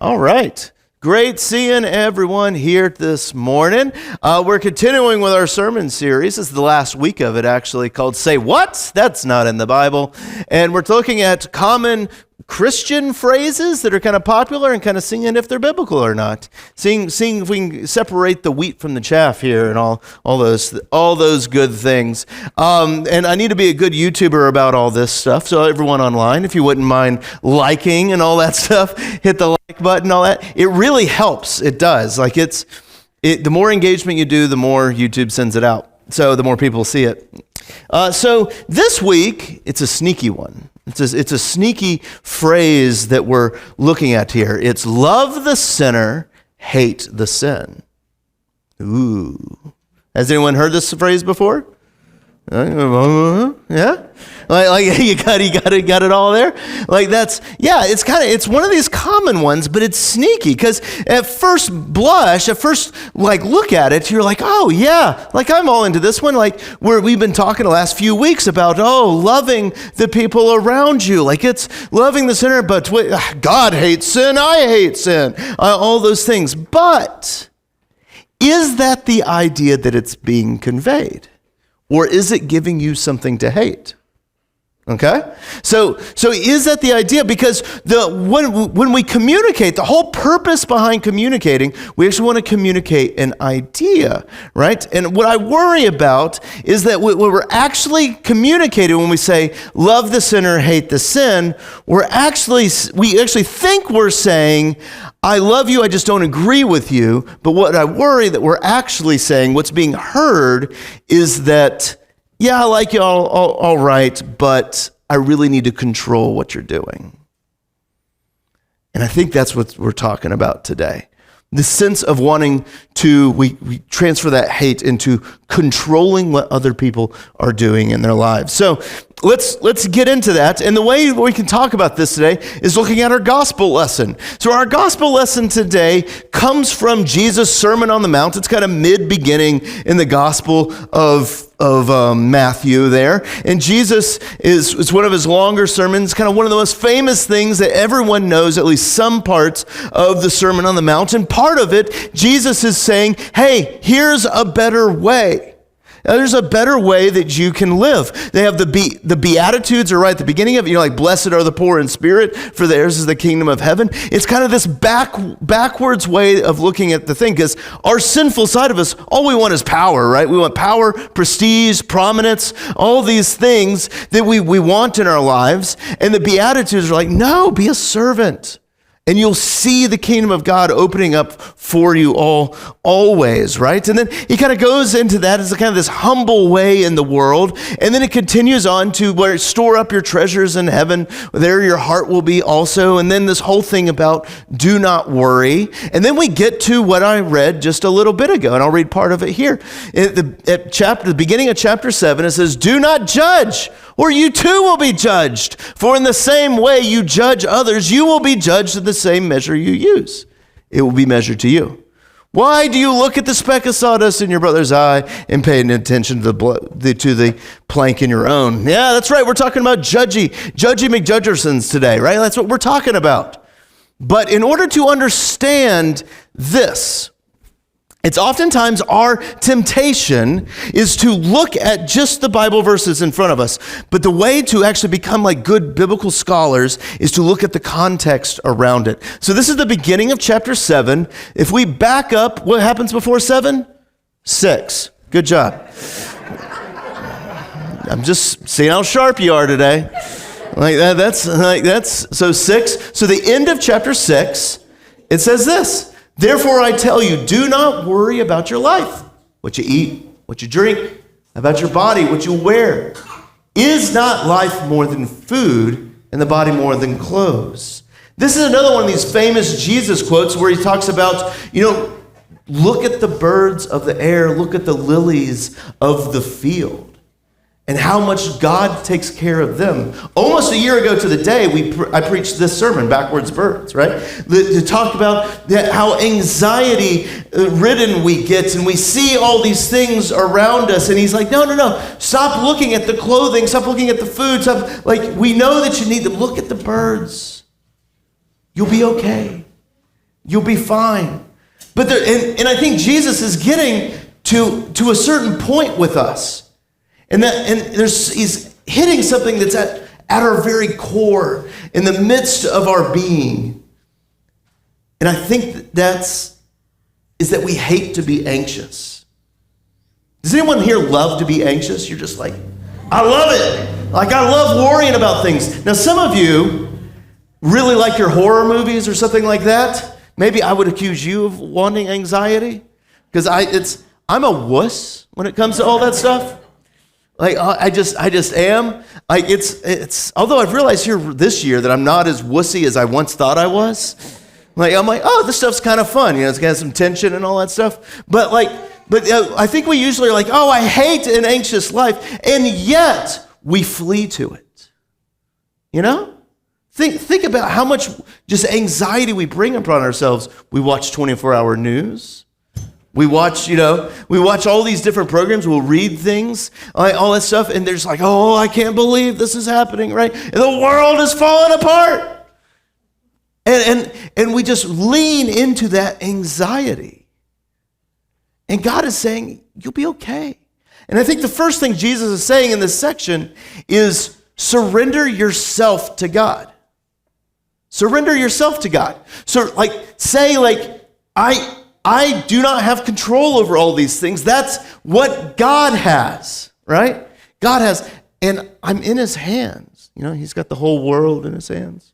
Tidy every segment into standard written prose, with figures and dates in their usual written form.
All right. Great seeing everyone here this morning. We're continuing with our sermon series. This is the last week of it, actually, called Say What? That's not in the Bible. And we're looking at common Christian phrases that are kind of popular and kind of seeing if they're biblical or not. Seeing if we can separate the wheat from the chaff here and all those good things. And I need to be a good YouTuber about all this stuff. So everyone online, if you wouldn't mind liking and all that stuff, hit the like button, all that. It really helps. It does. The more engagement you do, the more YouTube sends it out. So the more people see it. So this week, it's a sneaky one. It's a sneaky phrase that we're looking at here. It's love the sinner, hate the sin. Ooh. Has anyone heard this phrase before? Yeah? Like you got it all there? It's one of these common ones, but it's sneaky because at first look at it, you're like, oh yeah, like I'm all into this one. Like we've been talking the last few weeks about, loving the people around you. Like it's loving the sinner, but God hates sin, I hate sin, all those things. But is that the idea that it's being conveyed? Or is it giving you something to hate? Okay? So is that the idea? Because when we communicate, the whole purpose behind communicating, we actually want to communicate an idea, right? And what I worry about is that what we're actually communicating when we say, love the sinner, hate the sin, we actually think we're saying, I love you, I just don't agree with you. But what I worry that we're actually saying, what's being heard is that, yeah, I like you all right, but I really need to control what you're doing. And I think that's what we're talking about today. The sense of wanting to, we transfer that hate into controlling what other people are doing in their lives. So let's get into that. And the way we can talk about this today is looking at our gospel lesson. So our gospel lesson today comes from Jesus' Sermon on the Mount. It's kind of mid-beginning in the gospel of Matthew there. And Jesus it's one of his longer sermons, kind of one of the most famous things that everyone knows, at least some parts of the Sermon on the Mount. And part of it, Jesus is saying, hey, here's a better way. Now, there's a better way that you can live. They have the Beatitudes are right at the beginning of it. You're like, blessed are the poor in spirit, for theirs is the kingdom of heaven. It's kind of this backwards way of looking at the thing, because our sinful side of us, all we want is power, right? We want power, prestige, prominence, all these things that we want in our lives. And the Beatitudes are like, no, be a servant. And you'll see the kingdom of God opening up for you always, right? And then he kind of goes into that as a kind of this humble way in the world. And then it continues on to where store up your treasures in heaven. There your heart will be also. And then this whole thing about do not worry. And then we get to what I read just a little bit ago. And I'll read part of it here. At the beginning of chapter 7, it says, do not judge, or you too will be judged. For in the same way you judge others, you will be judged in the same measure you use. It will be measured to you. Why do you look at the speck of sawdust in your brother's eye and pay attention to the plank in your own? Yeah, that's right. We're talking about Judgy McJudgersons today, right? That's what we're talking about. But in order to understand this, it's oftentimes our temptation is to look at just the Bible verses in front of us. But the way to actually become like good biblical scholars is to look at the context around it. So this is the beginning of chapter 7. If we back up, what happens before 7? 6. Good job. I'm just seeing how sharp you are today. That's so 6. So the end of chapter 6, it says this. Therefore, I tell you, do not worry about your life, what you eat, what you drink, about your body, what you wear. Is not life more than food and the body more than clothes? This is another one of these famous Jesus quotes where he talks about, look at the birds of the air, look at the lilies of the field, and how much God takes care of them. Almost a year ago to the day, I preached this sermon, Backwards Birds, right? To talk about how anxiety-ridden we get, and we see all these things around us, and he's like, no, stop looking at the clothing, stop looking at the food, we know that you need them. Look at the birds. You'll be okay. You'll be fine. But and I think Jesus is getting to a certain point with us. He's hitting something that's at our very core, in the midst of our being. And I think that we hate to be anxious. Does anyone here love to be anxious? You're just like, I love it. Like, I love worrying about things. Now, some of you really like your horror movies or something like that. Maybe I would accuse you of wanting anxiety, because I'm a wuss when it comes to all that stuff. Like, I just am. Like, it's. Although I've realized here this year that I'm not as wussy as I once thought I was. Like, I'm like, oh, this stuff's kind of fun. It's got some tension and all that stuff. But I think we usually are like, oh, I hate an anxious life, and yet we flee to it. You know? Think about how much just anxiety we bring upon ourselves. We watch 24-hour news. We watch all these different programs. We'll read things, all that stuff, and there's like, oh, I can't believe this is happening, right? And the world is falling apart. And we just lean into that anxiety. And God is saying, you'll be okay. And I think the first thing Jesus is saying in this section is surrender yourself to God. Surrender yourself to God. So say I do not have control over all these things. That's what God has, right? God has, and I'm in his hands. He's got the whole world in his hands.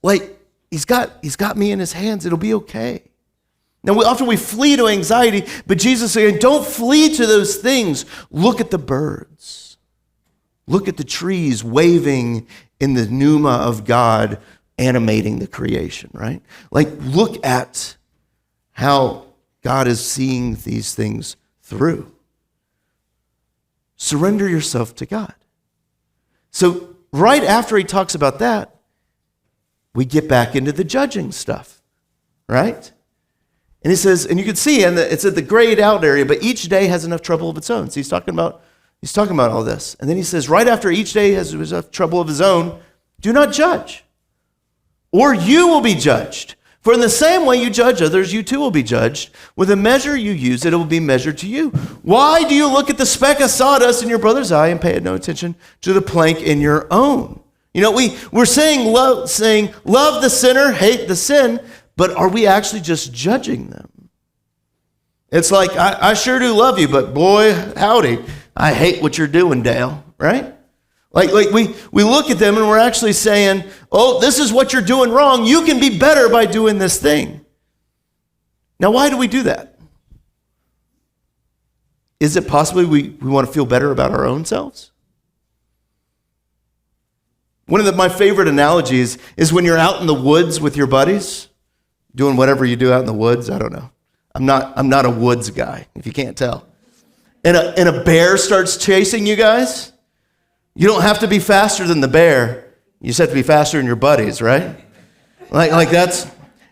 Like, he's got me in his hands. It'll be okay. Now, often we flee to anxiety, but Jesus is saying, don't flee to those things. Look at the birds. Look at the trees waving in the pneuma of God animating the creation, right? Like, look at how God is seeing these things through. Surrender yourself to God. So right after he talks about that, we get back into the judging stuff, right? And he says, and you can see, it's at the grayed out area, but each day has enough trouble of its own. So he's talking about all this. And then he says, right after each day has enough trouble of his own, do not judge, or you will be judged. For in the same way you judge others, you too will be judged. With the measure you use, it will be measured to you. Why do you look at the speck of sawdust in your brother's eye and pay no attention to the plank in your own? We're saying love the sinner, hate the sin, but are we actually just judging them? It's like, I sure do love you, but boy, howdy, I hate what you're doing, Dale, right? Like we look at them and we're actually saying, oh, this is what you're doing wrong. You can be better by doing this thing. Now, why do we do that? Is it possibly we want to feel better about our own selves? One of my favorite analogies is when you're out in the woods with your buddies, doing whatever you do out in the woods. I don't know. I'm not a woods guy, if you can't tell. And a bear starts chasing you guys. You don't have to be faster than the bear. You just have to be faster than your buddies, right? Like that's,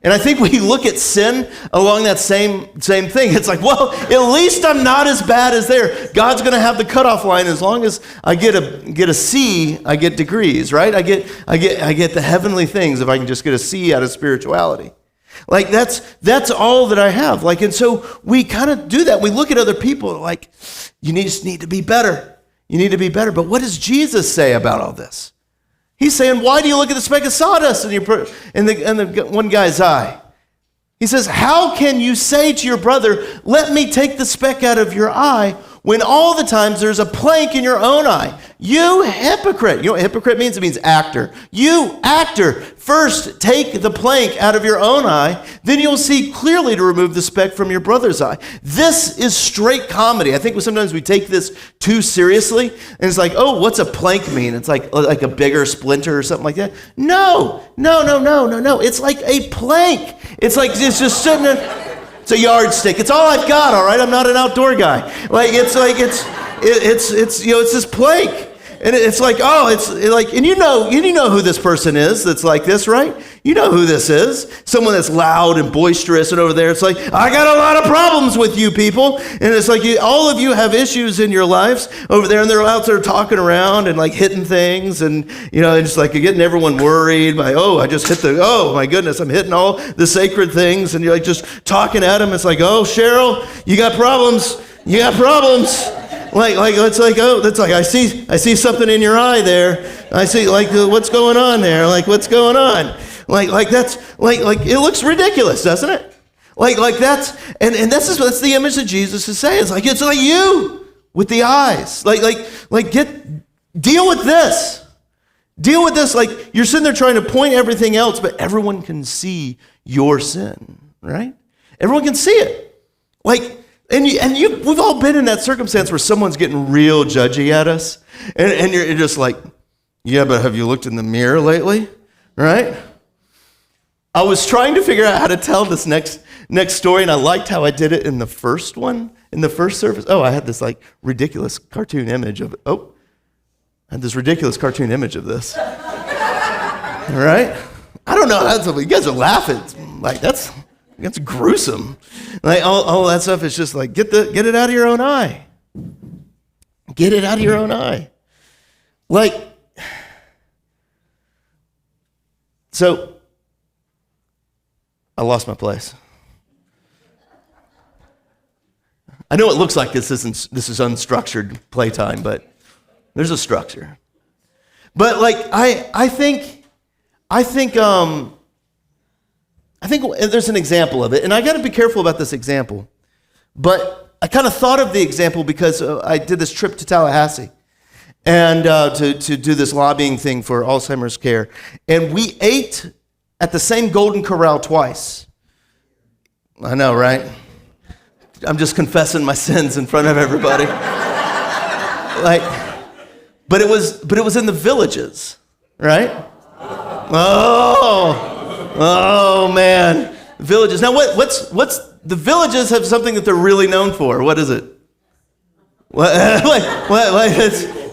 and I think we look at sin along that same thing. It's like, well, at least I'm not as bad as there. God's going to have the cutoff line. As long as I get a C, I get degrees, right? I get the heavenly things if I can just get a C out of spirituality. Like that's all that I have. Like, and so we kind of do that. We look at other people like, you just need to be better. You need to be better. But what does Jesus say about all this? He's saying, why do you look at the speck of sawdust in the one guy's eye? He says, how can you say to your brother, let me take the speck out of your eye, when all the times there's a plank in your own eye? You hypocrite. You know what hypocrite means? It means actor. You actor, first take the plank out of your own eye, then you'll see clearly to remove the speck from your brother's eye. This is straight comedy. I think sometimes we take this too seriously, and it's like, oh, what's a plank mean? It's like a bigger splinter or something like that. No. It's like a plank. It's just sitting there. It's a yardstick. It's all I've got, all right? I'm not an outdoor guy. It's this plank. And it's like, oh, it's like, and you know who this person is that's like this, right? You know who this is. Someone that's loud and boisterous, and over there it's like, I got a lot of problems with you people. And it's like all of you have issues in your lives over there, and they're out there talking around and like hitting things, and and just like getting everyone worried by, I just hit oh my goodness, I'm hitting all the sacred things, and you're like just talking at them. It's like, oh, Cheryl, you got problems. You got problems. Like it's like, that's like, I see something in your eye there. I see what's going on there? Like what's going on? Like that's like it looks ridiculous, doesn't it? Like that's and that's the image that Jesus is saying. It's like you with the eyes. Deal with this. Deal with this. Like you're sitting there trying to point everything else, but everyone can see your sin, right? Everyone can see it. We've all been in that circumstance where someone's getting real judgy at us, and you're just like, yeah, but have you looked in the mirror lately, right? I was trying to figure out how to tell this next story, and I liked how I did it in the first one, in the first service. I had this ridiculous cartoon image of it. I had this ridiculous cartoon image of this. All right? I don't know. You guys are laughing. That's gruesome. All that stuff is just like, get it out of your own eye. Get it out of your own eye. So I lost my place. I know it looks like this is unstructured playtime, but there's a structure. But I think there's an example of it, and I got to be careful about this example. But I kind of thought of the example because I did this trip to Tallahassee and to do this lobbying thing for Alzheimer's care, and we ate at the same Golden Corral twice. I know, right? I'm just confessing my sins in front of everybody. But it was in the Villages, right? Oh man, Villages. Now what's the Villages have something that they're really known for. What is it? What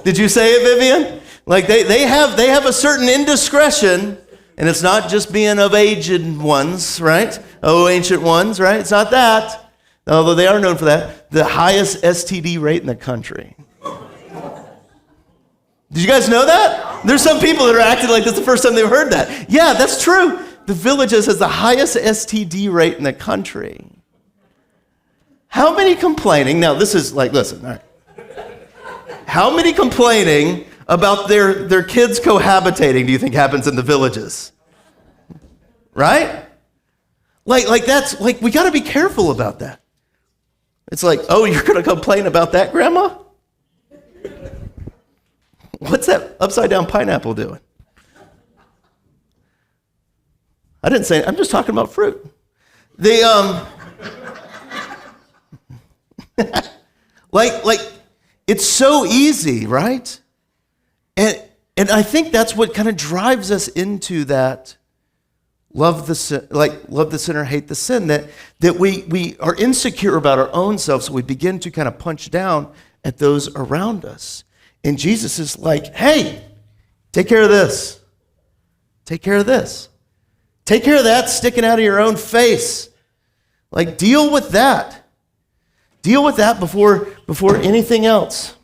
did you say it, Vivian? They have a certain indiscretion, and it's not just being of aged ones, right? Oh, ancient ones, right? It's not that. Although they are known for that. The highest STD rate in the country. Did you guys know that? There's some people that are acting like this the first time they've heard that. Yeah, that's true. The Villages has the highest STD rate in the country. How many complaining, now this is listen, all right. How many complaining about their kids cohabitating do you think happens in the Villages? Right? That's, we gotta be careful about that. It's like, oh, you're gonna complain about that, Grandma? What's that upside down pineapple doing? I didn't say, I'm just talking about fruit. It's so easy, right? And I think that's what kind of drives us into that love the sinner, hate the sin, that we are insecure about our own selves, so we begin to kind of punch down at those around us. And Jesus is like, hey, take care of this. Take care of this. Take care of that sticking out of your own face. Deal with that. Deal with that before anything else.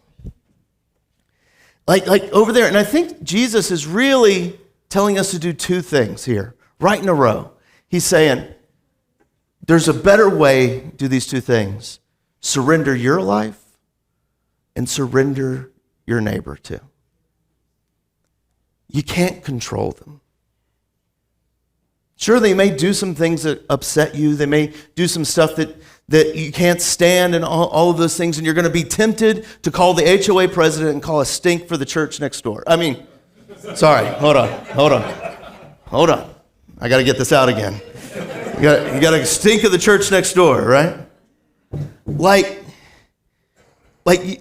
Over there, and I think Jesus is really telling us to do two things here, right in a row. He's saying, there's a better way to do these two things. Surrender your life and surrender your neighbor too. You can't control them. Sure, they may do some things that upset you. They may do some stuff that you can't stand and all of those things, and you're going to be tempted to call the HOA president and call a stink for the church next door. Sorry, hold on. I got to get this out again. You got to stink of the church next door, right?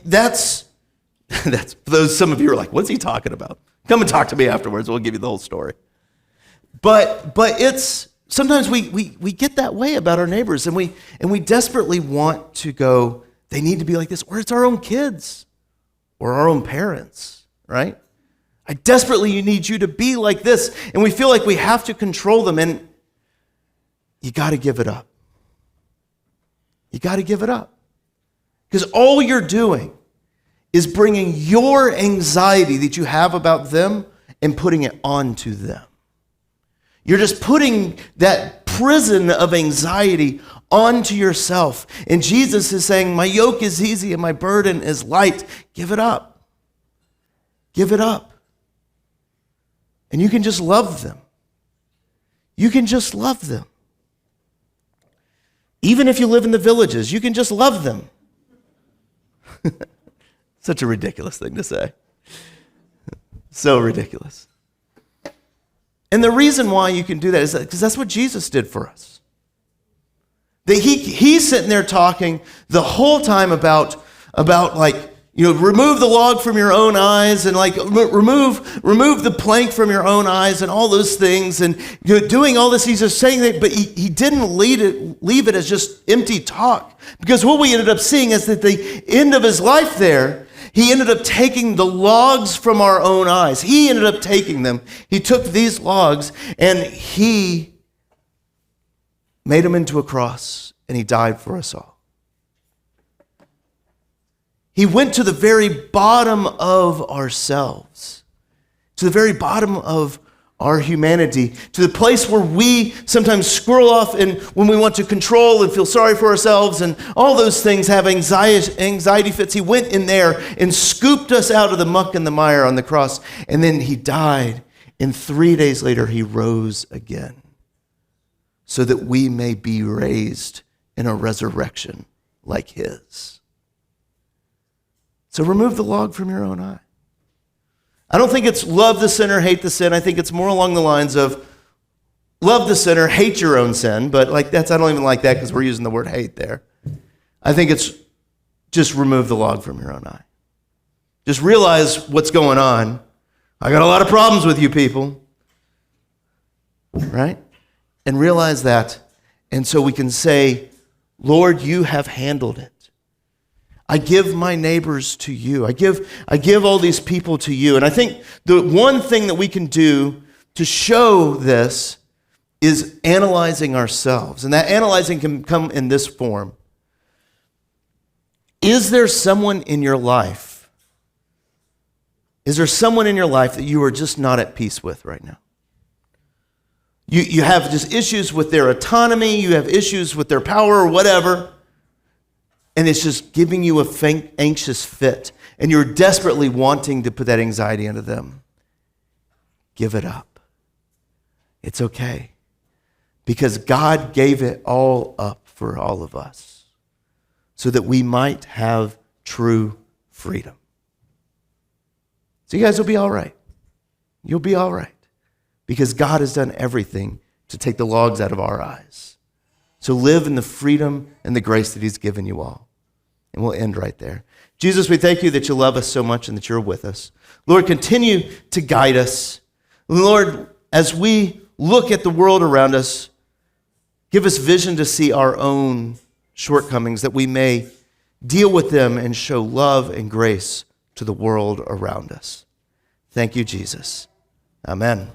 That's those. Some of you are like, what's he talking about? Come and talk to me afterwards. We'll give you the whole story. But it's sometimes we get that way about our neighbors, and we desperately want to go, they need to be like this, or it's our own kids or our own parents, right? I desperately need you to be like this. And we feel like we have to control them, and you got to give it up. You got to give it up. Because all you're doing is bringing your anxiety that you have about them and putting it onto them. You're just putting that prison of anxiety onto yourself. And Jesus is saying, my yoke is easy and my burden is light. Give it up. Give it up. And you can just love them. You can just love them. Even if you live in the villages, you can just love them. Such a ridiculous thing to say. So ridiculous. And the reason why you can do that is because that's what Jesus did for us. That he's sitting there talking the whole time about remove the log from your own eyes, and remove the plank from your own eyes, and all those things, and doing all this. He's just saying that, but he didn't leave it as just empty talk, because what we ended up seeing is that the end of his life there, he ended up taking the logs from our own eyes. He ended up taking them. He took these logs and he made them into a cross, and he died for us all. He went to the very bottom of ourselves, to the very bottom of our humanity, to the place where we sometimes squirrel off, and when we want to control and feel sorry for ourselves and all those things, have anxiety fits. He went in there and scooped us out of the muck and the mire on the cross, and then he died, and 3 days later he rose again so that we may be raised in a resurrection like his. So remove the log from your own eye. I don't think it's love the sinner, hate the sin. I think it's more along the lines of love the sinner, hate your own sin. But I don't even like that because we're using the word hate there. I think it's just remove the log from your own eye. Just realize what's going on. I got a lot of problems with you people. Right? And realize that. And so we can say, Lord, you have handled it. I give my neighbors to you. I give all these people to you. And I think the one thing that we can do to show this is analyzing ourselves. And that analyzing can come in this form. Is there someone in your life? Is there someone in your life that you are just not at peace with right now? You have just issues with their autonomy. You have issues with their power or whatever. And it's just giving you a anxious fit. And you're desperately wanting to put that anxiety into them. Give it up. It's okay. Because God gave it all up for all of us. So that we might have true freedom. So you guys will be all right. You'll be all right. Because God has done everything to take the logs out of our eyes. So live in the freedom and the grace that he's given you all. And we'll end right there. Jesus, we thank you that you love us so much and that you're with us. Lord, continue to guide us. Lord, as we look at the world around us, give us vision to see our own shortcomings, that we may deal with them and show love and grace to the world around us. Thank you, Jesus. Amen.